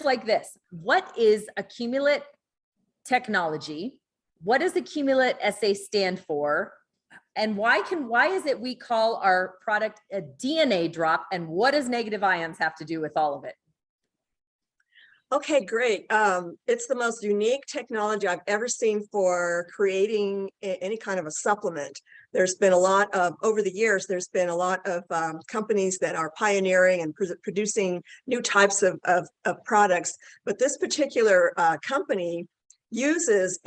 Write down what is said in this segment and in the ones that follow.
like this. What is Accumulate technology? What does Accumulate SA stand for? And why is it we call our product a DNA drop? And what does negative ions have to do with all of it? Okay, great. It's the most unique technology I've ever seen for creating any kind of a supplement. There's been a lot of, over the years, there's been a lot of companies that are pioneering and producing new types of products. But this particular company uses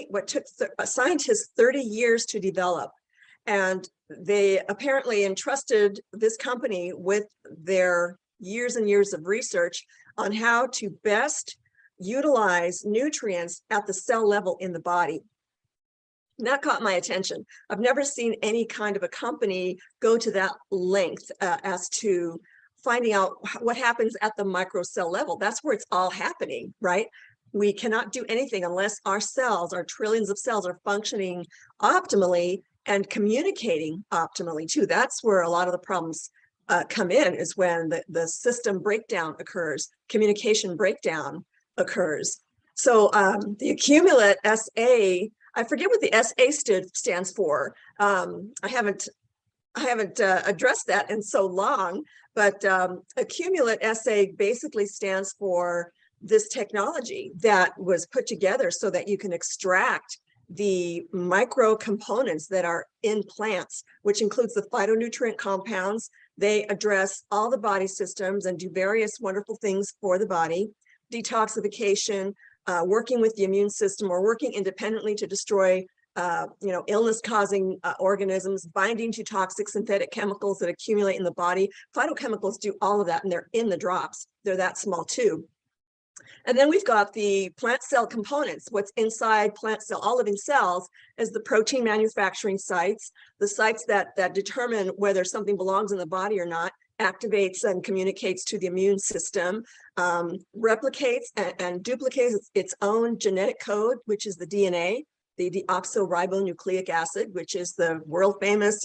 what took scientists 30 years to develop. And they apparently entrusted this company with their years and years of research on how to best utilize nutrients at the cell level in the body. And that caught my attention. I've never seen any kind of a company go to that length as to finding out what happens at the microcell level. That's where it's all happening, right? We cannot do anything unless our cells, our trillions of cells, are functioning optimally and communicating optimally too. That's where a lot of the problems come in, is when the system breakdown occurs, communication breakdown occurs. So the Accumulate SA, I forget what the SA stands for. I haven't addressed that in so long, but Accumulate SA basically stands for this technology that was put together so that you can extract the micro components that are in plants, which includes the phytonutrient compounds. They address all the body systems and do various wonderful things for the body: detoxification, working with the immune system, or working independently to destroy illness-causing organisms, binding to toxic synthetic chemicals that accumulate in the body. Phytochemicals do all of that, and they're in the drops. They're that small too. And then we've got the plant cell components. What's inside plant cell, all living cells, is the protein manufacturing sites, the sites that determine whether something belongs in the body or not, activates and communicates to the immune system, replicates and duplicates its own genetic code, which is the DNA, the deoxyribonucleic acid, which is the world famous,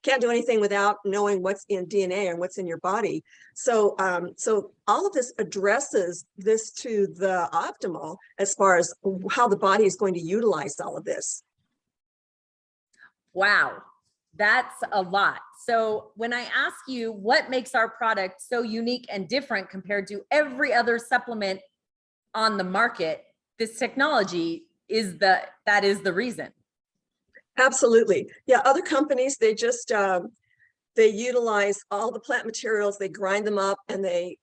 can't do anything without knowing what's in DNA and what's in your body. So all of this addresses this to the optimal as far as how the body is going to utilize all of this. Wow, that's a lot. So when I ask you what makes our product so unique and different compared to every other supplement on the market, this technology is the reason. Absolutely. Yeah, other companies, they just they utilize all the plant materials, they grind them up, and they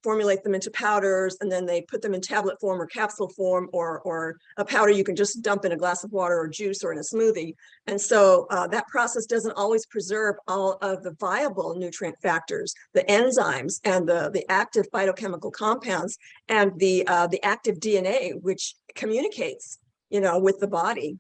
formulate them into powders, and then they put them in tablet form or capsule form, or a powder you can just dump in a glass of water or juice or in a smoothie. And so that process doesn't always preserve all of the viable nutrient factors, the enzymes and the active phytochemical compounds and the active DNA, which communicates, with the body.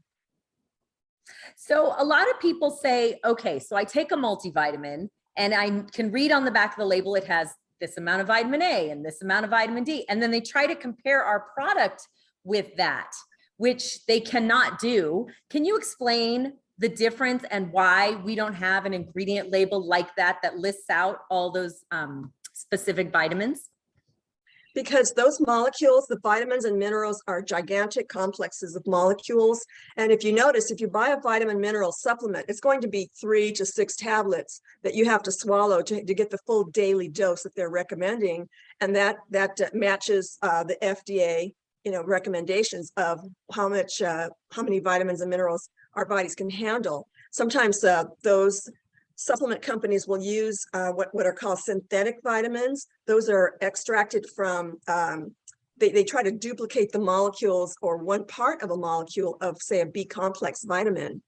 So a lot of people say, okay, so I take a multivitamin and I can read on the back of the label, it has this amount of vitamin A and this amount of vitamin D. And then they try to compare our product with that, which they cannot do. Can you explain the difference and why we don't have an ingredient label like that lists out all those specific vitamins? Because those molecules, the vitamins and minerals, are gigantic complexes of molecules. And if you notice, if you buy a vitamin mineral supplement, it's going to be 3 to 6 tablets that you have to swallow to get the full daily dose that they're recommending. And that matches the FDA, recommendations of how many vitamins and minerals our bodies can handle. Sometimes those supplement companies will use what are called synthetic vitamins. Those are extracted from, they try to duplicate the molecules or one part of a molecule of, say, a B complex vitamin.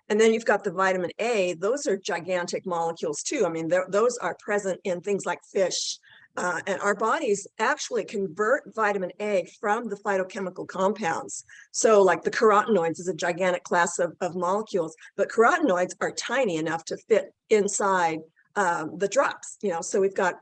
And then you've got the vitamin A. Those are gigantic molecules too. I mean, those are present in things like fish. And our bodies actually convert vitamin A from the phytochemical compounds. So like the carotenoids is a gigantic class of molecules, but carotenoids are tiny enough to fit inside the drops. So we've got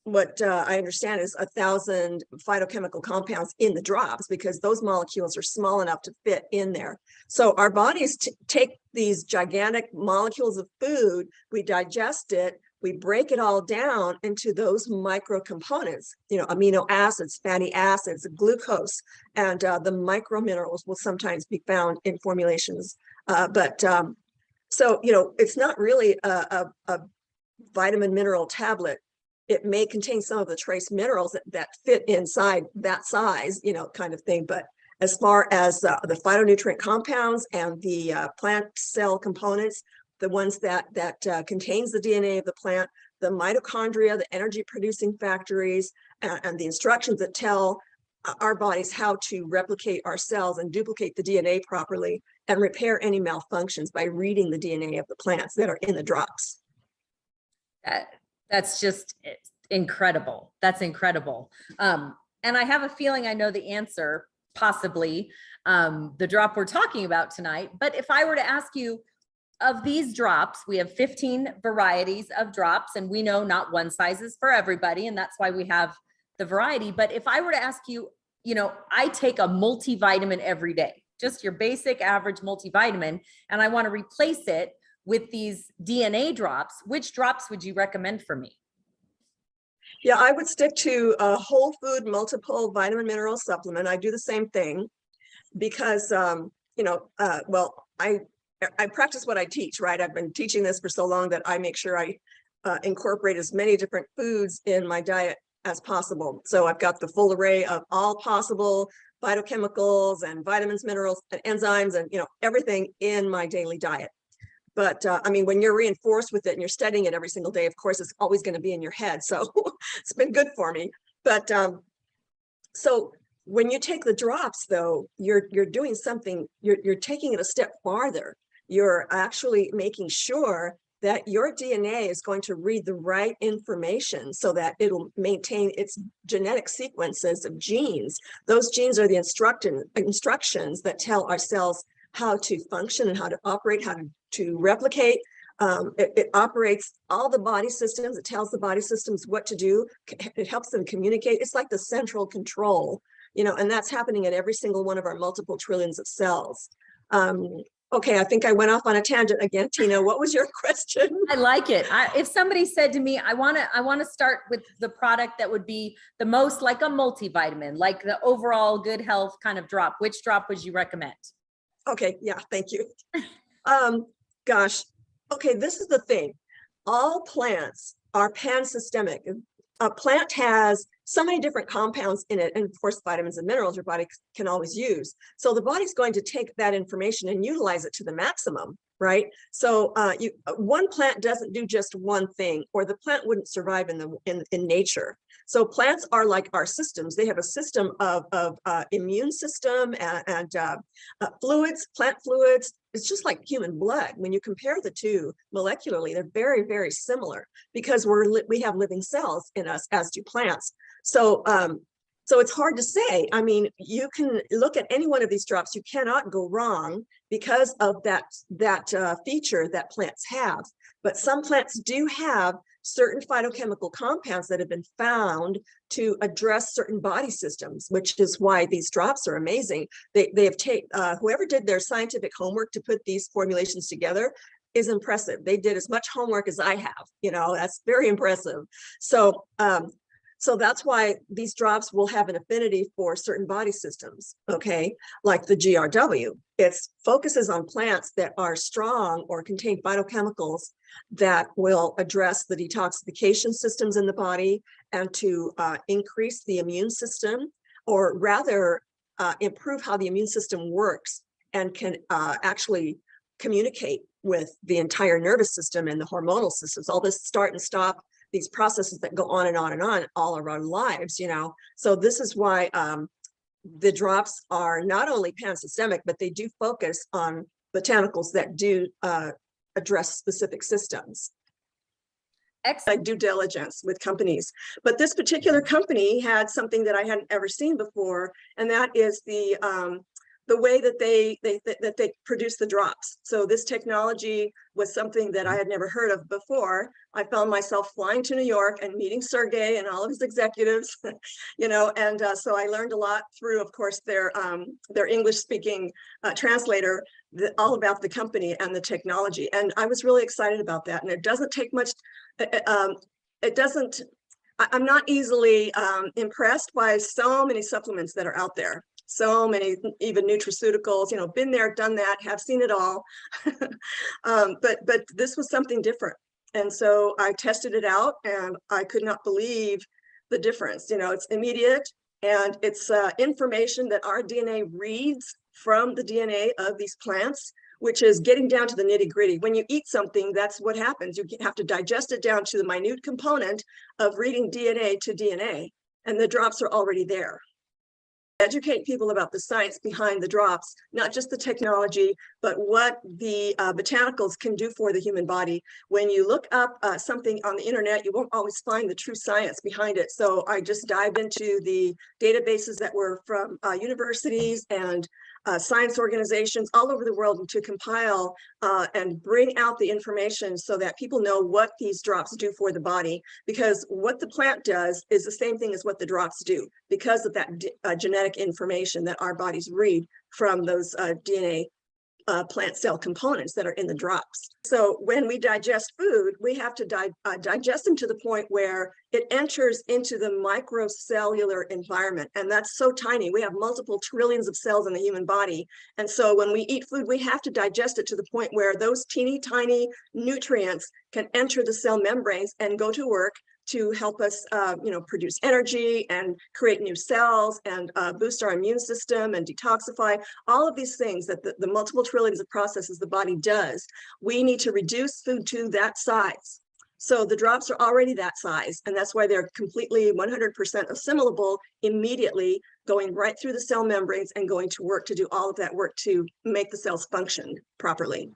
what I understand is 1,000 phytochemical compounds in the drops, because those molecules are small enough to fit in there. So our bodies take these gigantic molecules of food, we digest it, we break it all down into those micro components, amino acids, fatty acids, glucose, and the micro minerals will sometimes be found in formulations. So, it's not really a vitamin mineral tablet. It may contain some of the trace minerals that fit inside that size, kind of thing. But as far as the phytonutrient compounds and the plant cell components, the ones that contains the DNA of the plant, the mitochondria, the energy producing factories, and the instructions that tell our bodies how to replicate our cells and duplicate the DNA properly and repair any malfunctions by reading the DNA of the plants that are in the drops. That's just incredible. That's incredible. And I have a feeling I know the answer, possibly, the drop we're talking about tonight. But if I were to ask you, of these drops, we have 15 varieties of drops, and we know not one size is for everybody, and that's why we have the variety. But if I were to ask you, I take a multivitamin every day, just your basic average multivitamin, and I want to replace it with these DNA drops, which drops would you recommend for me? Yeah, I would stick to a whole food multiple vitamin mineral supplement. I do the same thing because, I practice what I teach, right? I've been teaching this for so long that I make sure I incorporate as many different foods in my diet as possible. So I've got the full array of all possible phytochemicals and vitamins, minerals, and enzymes, and everything in my daily diet. But when you're reinforced with it and you're studying it every single day, of course, it's always going to be in your head. So it's been good for me. But so when you take the drops, though, you're doing something, you're taking it a step farther. You're actually making sure that your DNA is going to read the right information so that it'll maintain its genetic sequences of genes. Those genes are the instructions that tell our cells how to function and how to operate, how to replicate. It operates all the body systems. It tells the body systems what to do. It helps them communicate. It's like the central control, and that's happening at every single one of our multiple trillions of cells. Okay, I think I went off on a tangent again. Tina, what was your question? I like it. If somebody said to me, I want to start with the product that would be the most like a multivitamin, like the overall good health kind of drop, which drop would you recommend? Okay, yeah, thank you. Gosh, okay, this is the thing. All plants are pansystemic. A plant has so many different compounds in it, and of course, vitamins and minerals your body can always use. So the body's going to take that information and utilize it to the maximum, right? So one plant doesn't do just one thing, or the plant wouldn't survive in nature. So plants are like our systems. They have a system of immune system and fluids, plant fluids. It's just like human blood. When you compare the two molecularly, they're very, very similar because we have living cells in us, as do plants. So it's hard to say. You can look at any one of these drops. You cannot go wrong because of that feature that plants have. But some plants do have certain phytochemical compounds that have been found to address certain body systems, which is why these drops are amazing. They have taken, whoever did their scientific homework to put these formulations together is impressive. They did as much homework as I have, that's very impressive. So that's why these drops will have an affinity for certain body systems, okay? Like the GRW. It focuses on plants that are strong or contain phytochemicals that will address the detoxification systems in the body and to increase the immune system, or rather improve how the immune system works and can actually communicate with the entire nervous system and the hormonal systems. All this start and stop, these processes that go on and on and on all of our lives, So this is why the drops are not only pansystemic, but they do focus on botanicals that do address specific systems. Excellent. Due diligence with companies. But this particular company had something that I hadn't ever seen before, and that is the the way that they produce the drops. So this technology was something that I had never heard of before. I found myself flying to New York and meeting Sergey and all of his executives, you know, and so I learned a lot through, of course, their English-speaking translator, all about the company and the technology. And I was really excited about that. And it doesn't take much. I'm not easily impressed by so many supplements that are out there. So many, even nutraceuticals, you know, been there, done that, have seen it all. But this was something different. And so I tested it out and I could not believe the difference. You know, it's immediate and it's information that our DNA reads from the DNA of these plants, which is getting down to the nitty gritty. When you eat something, that's what happens. You have to digest it down to the minute component of reading DNA to DNA, and the drops are already there. Educate people about the science behind the drops, not just the technology, but what the botanicals can do for the human body. When you look up something on the internet, you won't always find the true science behind it. So I just dived into the databases that were from universities and science organizations all over the world to compile and bring out the information so that people know what these drops do for the body, because what the plant does is the same thing as what the drops do because of that genetic information that our bodies read from those DNA plant cell components that are in the drops. So when we digest food, we have to digest them to the point where it enters into the microcellular environment. And that's so tiny. We have multiple trillions of cells in the human body. And so when we eat food, we have to digest it to the point where those teeny tiny nutrients can enter the cell membranes and go to work to help us, you know, produce energy and create new cells and boost our immune system and detoxify, all of these things that the multiple trillions of processes the body does. We need to reduce food to that size. So the drops are already that size, and that's why they're completely 100% assimilable immediately, going right through the cell membranes and going to work to do all of that work to make the cells function properly.